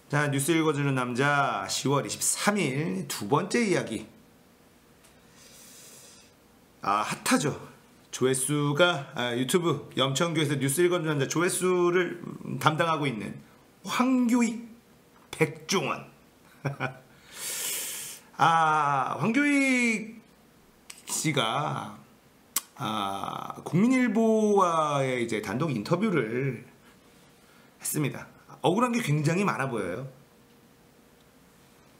자, 뉴스 읽어주는 남자 10월 23일 두 번째 이야기. 핫하죠. 조회수가 유튜브 염천교에서 뉴스 읽어주는 남자 조회수를 담당하고 있는 황교익, 백종원. 황교익 씨가 국민일보와의 이제 단독 인터뷰를 했습니다. 억울한 게 굉장히 많아 보여요.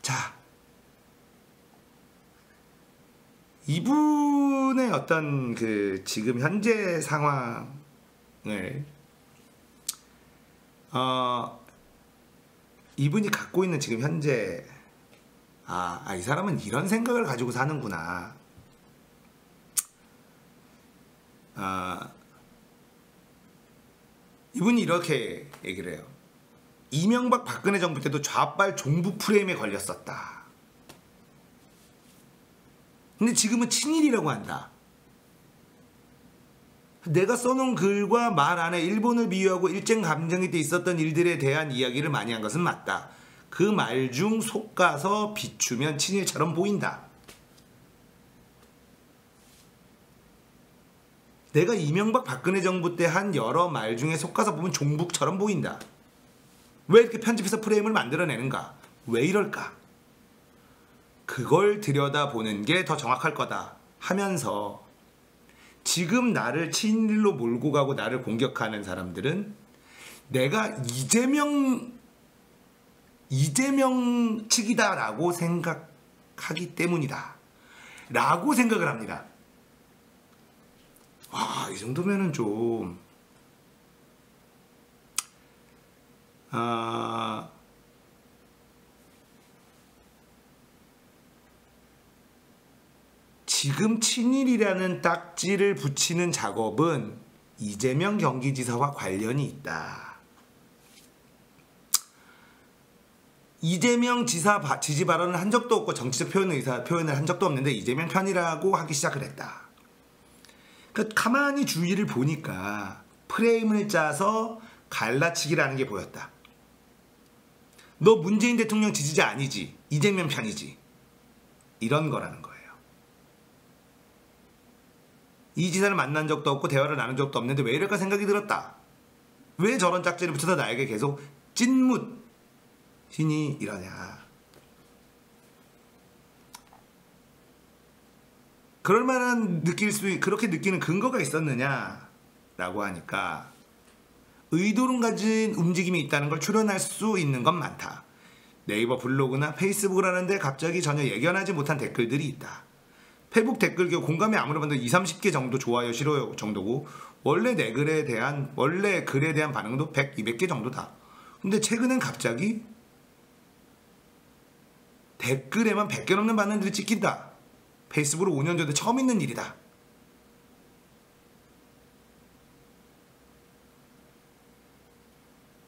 자, 이분의 어떤 그 지금 현재 상황을 이분이 갖고 있는 지금 현재 이 사람은 이런 생각을 가지고 사는구나. 이분이 이렇게 얘기를 해요. 이명박 박근혜 정부 때도 좌빨 종북 프레임에 걸렸었다. 근데 지금은 친일이라고 한다. 내가 써놓은 글과 말 안에 일본을 비유하고 일제 감정이 때 있었던 일들에 대한 이야기를 많이 한 것은 맞다. 그 말 중 속가서 비추면 친일처럼 보인다. 내가 이명박 박근혜 정부 때 한 여러 말 중에 속가서 보면 종북처럼 보인다. 왜 이렇게 편집해서 프레임을 만들어내는가? 왜 이럴까? 그걸 들여다보는 게 더 정확할 거다 하면서 지금 나를 친일로 몰고 가고 나를 공격하는 사람들은 내가 이재명 측이다라고 생각하기 때문이다 라고 생각을 합니다. 이 정도면은 좀 지금 친일이라는 딱지를 붙이는 작업은 이재명 경기지사와 관련이 있다. 이재명 지사 지지 발언을 한 적도 없고 정치적 표현을 한 적도 없는데 이재명 편이라고 하기 시작을 했다. 그러니까 가만히 주위를 보니까 프레임을 짜서 갈라치기라는 게 보였다. 너 문재인 대통령 지지자 아니지? 이재명 편이지? 이런 거라는 거예요. 이 지사를 만난 적도 없고 대화를 나눈 적도 없는데 왜 이럴까 생각이 들었다. 왜 저런 짝지를 붙여서 나에게 계속 찐묻 신이 이러냐. 그럴 만한 그렇게 느끼는 근거가 있었느냐 라고 하니까 의도를 가진 움직임이 있다는 걸 추론할 수 있는 건 많다. 네이버 블로그나 페이스북을 하는데 갑자기 전혀 예견하지 못한 댓글들이 있다. 페북 댓글 공감이 아무리 봐도 20-30개 정도 좋아요 싫어요 정도고 원래 글에 대한 반응도 100, 200개 정도다. 근데 최근엔 갑자기 댓글에만 100개 넘는 반응들이 찍힌다. 페이스북으로 5년 전에 처음 있는 일이다.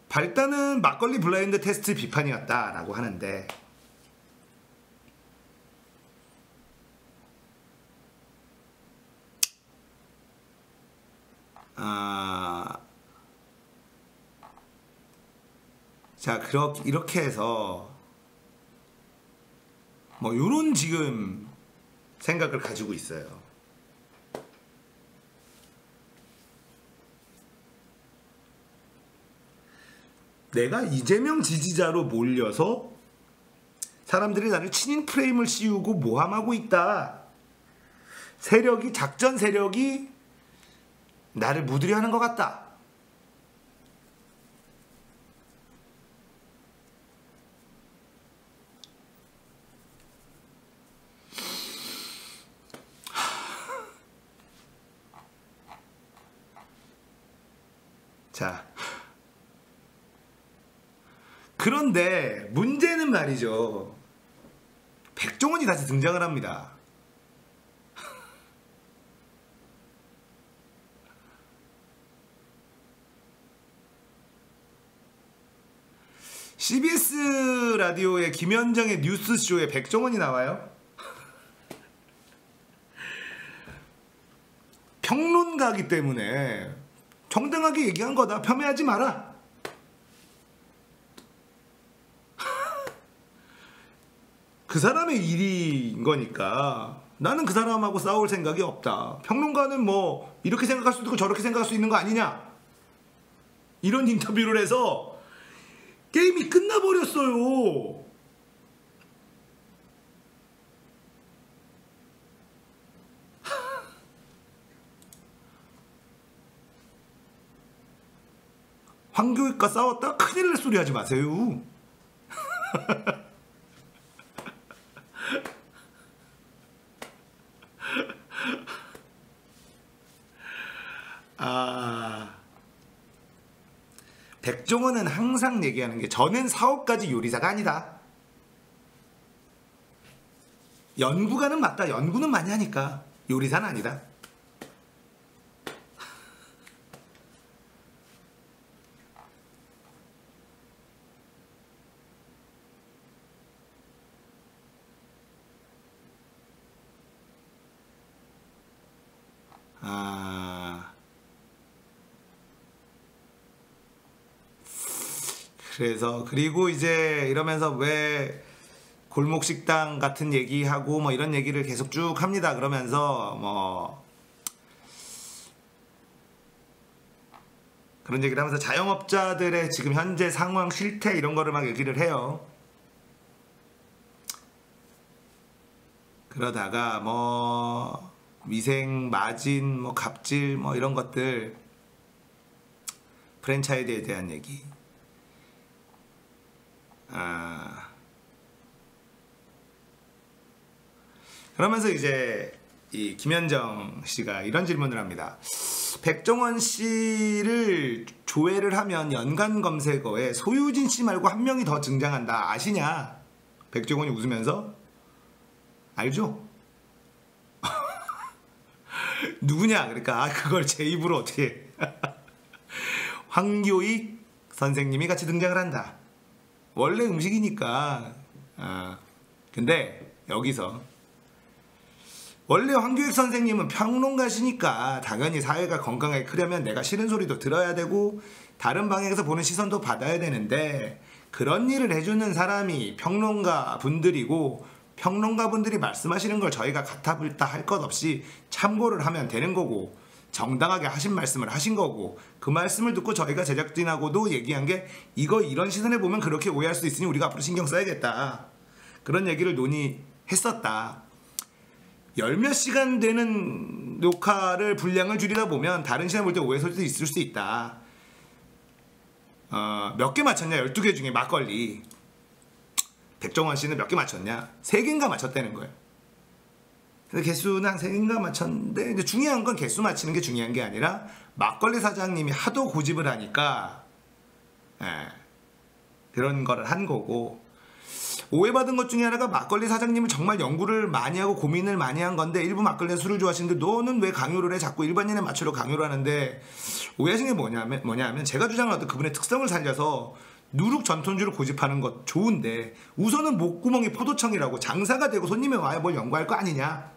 발단은 막걸리 블라인드 테스트 비판이었다라고 하는데 자, 이렇게 해서 뭐 요런 지금 생각을 가지고 있어요. 내가 이재명 지지자로 몰려서 사람들이 나를 친인 프레임을 씌우고 모함하고 있다. 작전 세력이 나를 무드려 하는 것 같다. 자, 그런데 문제는 말이죠. 백종원이 다시 등장을 합니다. CBS 라디오의 김현정의 뉴스쇼에 백종원이 나와요. 평론가이기 때문에 정당하게 얘기한 거다. 폄훼하지 마라. 그 사람의 일인 거니까 나는 그 사람하고 싸울 생각이 없다. 평론가는 뭐 이렇게 생각할 수도 있고 저렇게 생각할 수 있는 거 아니냐, 이런 인터뷰를 해서 게임이 끝나버렸어요. 황교익과 싸웠다? 큰일 날 소리 하지 마세요. 백종원은 항상 얘기하는 게, 저는 사업가지 요리사가 아니다. 연구가는 맞다. 연구는 많이 하니까 요리사는 아니다. 그래서 그리고 이제 이러면서 왜 골목식당 같은 얘기하고 뭐 이런 얘기를 계속 쭉 합니다. 그러면서 뭐 그런 얘기를 하면서 자영업자들의 지금 현재 상황, 실태 이런 거를 막 얘기를 해요. 그러다가 뭐 위생, 마진, 뭐 갑질 뭐 이런 것들, 프랜차이즈에 대한 얘기. 그러면서 이제 이 김현정 씨가 이런 질문을 합니다. 백종원 씨를 조회를 하면 연관 검색어에 소유진 씨 말고 한 명이 더 등장한다. 아시냐? 백종원이 웃으면서, 알죠? 누구냐? 그러니까 그걸 제 입으로 어떻게 황교익 선생님이 같이 등장을 한다. 원래 음식이니까. 근데 여기서 원래 황교익 선생님은 평론가시니까 당연히 사회가 건강하게 크려면 내가 싫은 소리도 들어야 되고 다른 방향에서 보는 시선도 받아야 되는데, 그런 일을 해주는 사람이 평론가 분들이고, 평론가 분들이 말씀하시는 걸 저희가 가타불타 할 것 없이 참고를 하면 되는 거고, 정당하게 하신 말씀을 하신 거고, 그 말씀을 듣고 저희가 제작진하고도 얘기한 게, 이거 이런 시선에 보면 그렇게 오해할 수 있으니 우리가 앞으로 신경 써야겠다, 그런 얘기를 논의했었다. 열 몇 시간 되는 녹화를 분량을 줄이다 보면 다른 시간 볼 때 오해 소리도 있을 수 있다. 몇 개 맞췄냐? 12개 중에 막걸리. 백종원 씨는 몇 개 맞췄냐? 3개인가 맞췄다는 거예요. 근데 개수는 한 3개인가 맞췄는데, 이제 중요한 건 개수 맞히는 게 중요한 게 아니라 막걸리 사장님이 하도 고집을 하니까 그런 거를 한 거고, 오해받은 것 중에 하나가 막걸리 사장님은 정말 연구를 많이 하고 고민을 많이 한 건데, 일부 막걸리는 술을 좋아하시는데 너는 왜 강요를 해? 자꾸 일반인에 맞추려 강요를 하는데, 오해하신 게 뭐냐 하면 제가 주장한 어떤 그분의 특성을 살려서 누룩 전통주를 고집하는 것 좋은데, 우선은 목구멍이 포도청이라고 장사가 되고 손님이 와야 뭘 연구할 거 아니냐,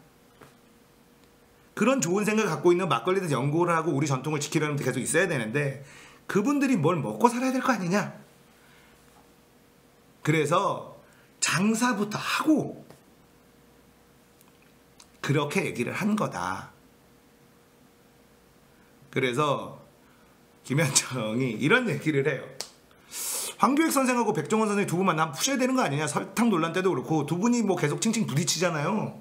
그런 좋은 생각을 갖고 있는 막걸리들 연구를 하고 우리 전통을 지키려는 데 계속 있어야 되는데, 그분들이 뭘 먹고 살아야 될 거 아니냐. 그래서 장사부터 하고 그렇게 얘기를 한 거다. 그래서 김현정이 이런 얘기를 해요. 황교익 선생하고 백종원 선생 두 분만 한번 푸셔야 되는 거 아니냐. 설탕 논란 때도 그렇고 두 분이 뭐 계속 칭칭 부딪히잖아요.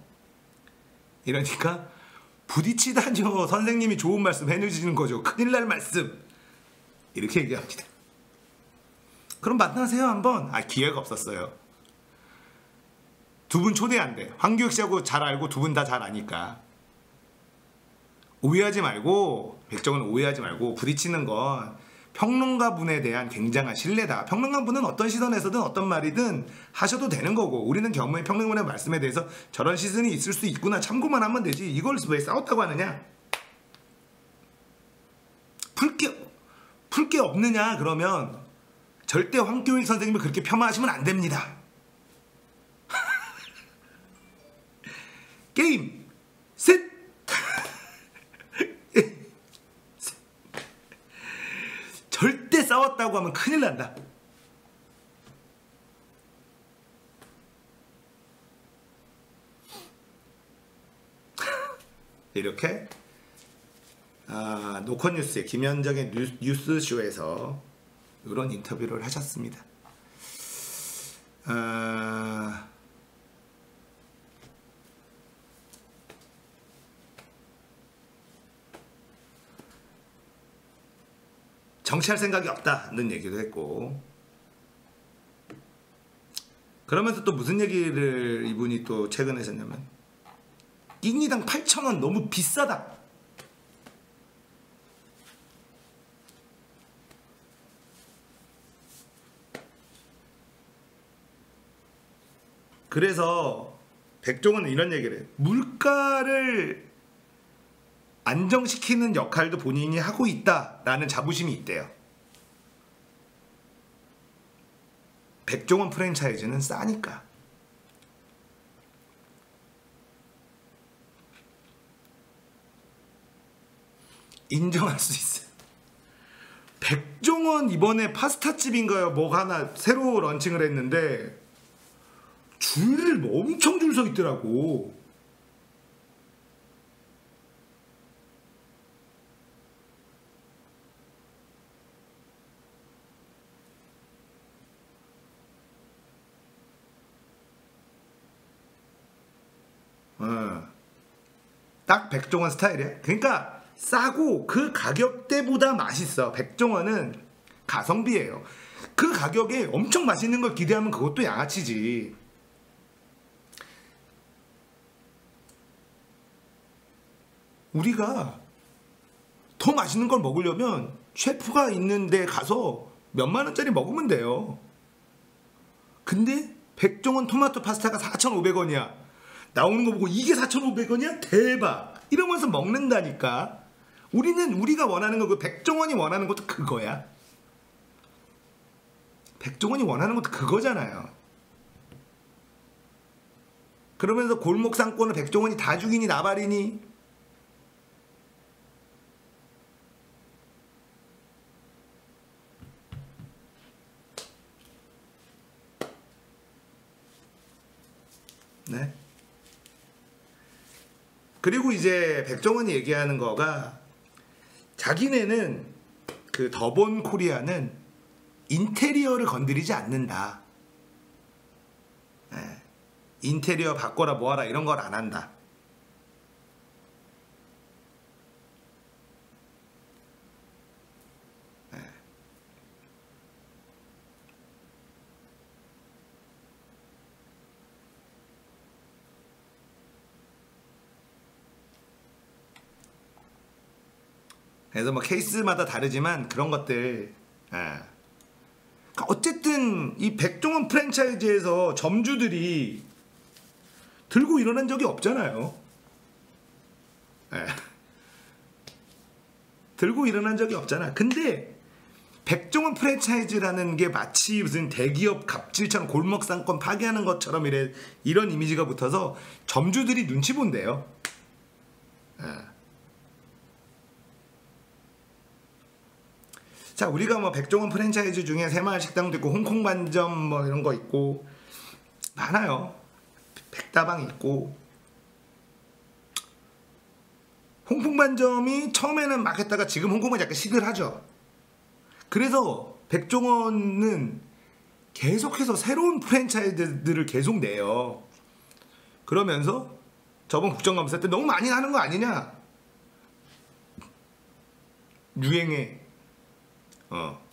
이러니까 부딪히다뇨, 선생님이 좋은 말씀 해주시는 거죠. 큰일 날 말씀. 이렇게 얘기합니다. 그럼 만나세요 한번. 기회가 없었어요. 두 분 초대한대. 황교익 씨하고 잘 알고 두 분 다 잘 아니까. 오해하지 말고, 백종원 오해하지 말고, 부딪히는 건 평론가 분에 대한 굉장한 신뢰다. 평론가 분은 어떤 시선에서든 어떤 말이든 하셔도 되는 거고, 우리는 경무의 평론가의 말씀에 대해서 저런 시선이 있을 수 있구나 참고만 하면 되지, 이걸 왜 싸웠다고 하느냐. 풀 게 없느냐. 그러면 절대 황교익 선생님을 그렇게 폄하하시면 안 됩니다. 게임 셋. 절대 싸웠다고 하면 큰일 난다. 이렇게 노컷뉴스의 김현정의 뉴스쇼에서 이런 인터뷰를 하셨습니다. 정치할 생각이 없다는 얘기도 했고, 그러면서 또 무슨 얘기를 이분이 또 최근에 했냐면 끼니당 8,000원 너무 비싸다. 그래서 백종원은 이런 얘기를 해요. 물가를 안정시키는 역할도 본인이 하고 있다라는 자부심이 있대요. 백종원 프랜차이즈는 싸니까. 인정할 수 있어요. 백종원 이번에 파스타집인가요? 뭐 하나 새로 런칭을 했는데 줄을 엄청 줄 서 있더라고. 딱 백종원 스타일이야. 그러니까 싸고 그 가격대보다 맛있어. 백종원은 가성비예요. 그 가격에 엄청 맛있는 걸 기대하면 그것도 양아치지. 우리가 더 맛있는 걸 먹으려면 셰프가 있는 데 가서 몇만 원짜리 먹으면 돼요. 근데 백종원 토마토 파스타가 4,500원이야. 나오는 거 보고 이게 4,500원이야? 대박! 이러면서 먹는다니까. 우리가 원하는 거, 그 백종원이 원하는 것도 그거야. 백종원이 원하는 것도 그거잖아요. 그러면서 골목 상권을 백종원이 다 죽이니 나발이니? 네. 그리고 이제 백종원이 얘기하는 거가 자기네는 그 더본 코리아는 인테리어를 건드리지 않는다. 네. 인테리어 바꿔라 뭐하라 이런 걸 안 한다. 네. 그래서 뭐 케이스마다 다르지만 그런 것들. 그러니까 어쨌든 이 백종원 프랜차이즈에서 점주들이 들고 일어난 적이 없잖아요. 들고 일어난 적이 없잖아. 근데 백종원 프랜차이즈라는 게 마치 무슨 대기업 갑질처럼 골목상권 파괴하는 것처럼 이런 이미지가 붙어서 점주들이 눈치 본대요. 자, 우리가 뭐 백종원 프랜차이즈 중에 새마을 식당도 있고 홍콩 반점 뭐 이런 거 있고 많아요. 백다방 있고. 홍콩 반점이 처음에는 막 했다가 지금 홍콩은 약간 시들하죠. 그래서 백종원은 계속해서 새로운 프랜차이즈들을 계속 내요. 그러면서 저번 국정감사 때 너무 많이 하는 거 아니냐? 유행에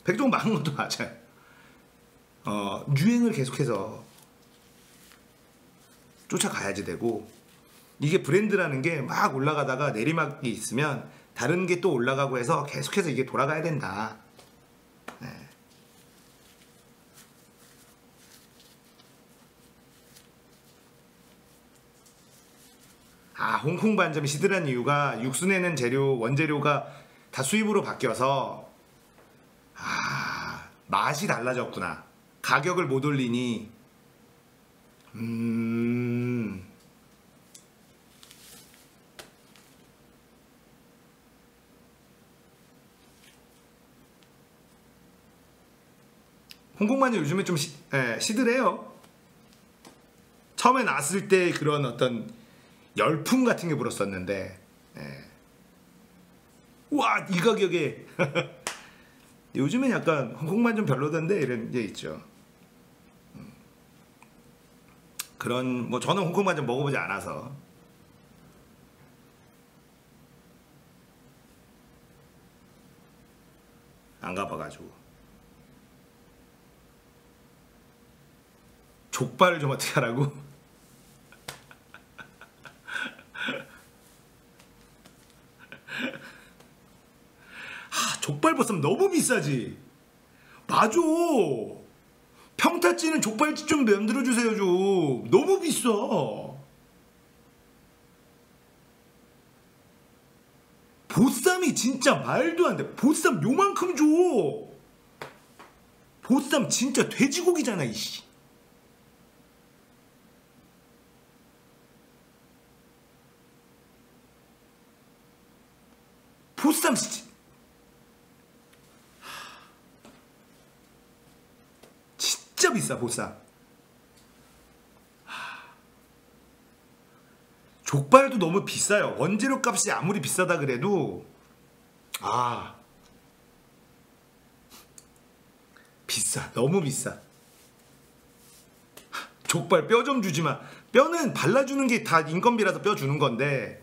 백종원 많은 것도 맞아요. 유행을 계속해서 쫓아가야지 되고, 이게 브랜드라는 게 막 올라가다가 내리막이 있으면 다른 게 또 올라가고 해서 계속해서 이게 돌아가야 된다. 네. 홍콩 반점이 시들한 이유가 육수 내는 원재료가 다 수입으로 바뀌어서 맛이 달라졌구나. 가격을 못 올리니. 홍콩반점 요즘에 좀 시들해요. 처음에 나왔을 때 그런 어떤 열풍 같은 게 불었었는데 와, 이 가격에. 요즘엔 약간 홍콩만 좀 별로던데 이런 게 있죠. 그런 뭐 저는 홍콩만 좀 먹어보지 않아서. 안 가봐가지고. 족발을 좀 어떻게 하라고? 족발보쌈 너무 비싸지. 맞아. 평타찌는 족발집 좀 만들어주세요 좀. 너무 비싸. 보쌈이 진짜 말도 안 돼. 보쌈 요만큼 줘. 보쌈 진짜 돼지고기잖아 이씨. 보쌈 진짜 비싸 보쌈. 족발도 너무 비싸요. 원재료 값이 아무리 비싸다 그래도 비싸. 너무 비싸. 족발 뼈 좀 주지 마. 뼈는 발라주는 게 다 인건비라서 뼈 주는 건데.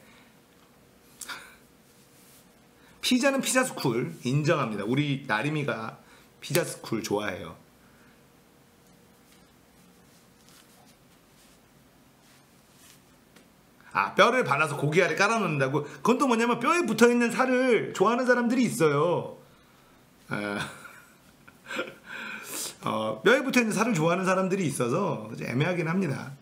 피자는 피자스쿨 인정합니다. 우리 나림이가 피자스쿨 좋아해요. 뼈를 발라서 고기 아래 깔아놓는다고? 그건 또 뭐냐면 뼈에 붙어있는 살을 좋아하는 사람들이 있어요. 뼈에 붙어있는 살을 좋아하는 사람들이 있어서 애매하긴 합니다.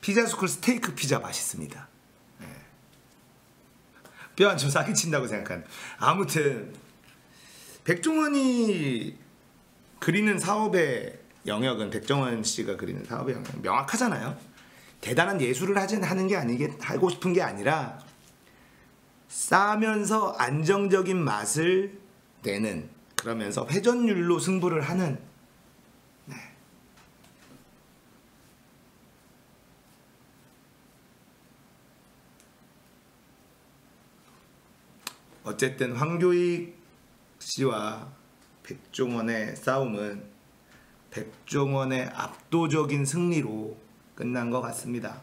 피자스쿨 스테이크 피자 맛있습니다. 뼈 안 좀 사기친다고 생각한. 아무튼 백종원이 그리는 사업의 영역은, 백종원 씨가 그리는 사업의 영역은 명확하잖아요. 대단한 예술을 하는 게 하고 싶은 게 아니라 싸면서 안정적인 맛을 내는, 그러면서 회전율로 승부를 하는. 어쨌든 황교익 씨와 백종원의 싸움은 백종원의 압도적인 승리로 끝난 것 같습니다.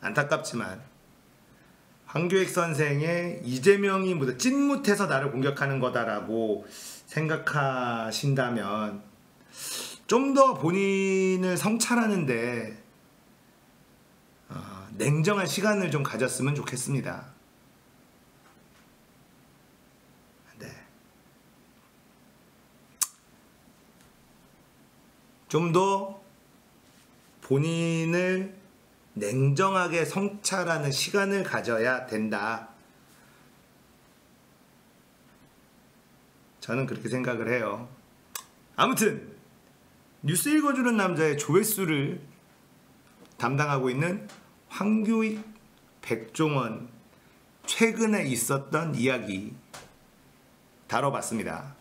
안타깝지만 황교익 선생의 이재명이 찐무태서 나를 공격하는 거다라고 생각하신다면 좀 더 본인을 성찰하는데 냉정한 시간을 좀 가졌으면 좋겠습니다. 네. 좀 더 본인을 냉정하게 성찰하는 시간을 가져야 된다. 저는 그렇게 생각을 해요. 아무튼 뉴스 읽어주는 남자의 조회수를 담당하고 있는 황교익, 백종원 최근에 있었던 이야기 다뤄봤습니다.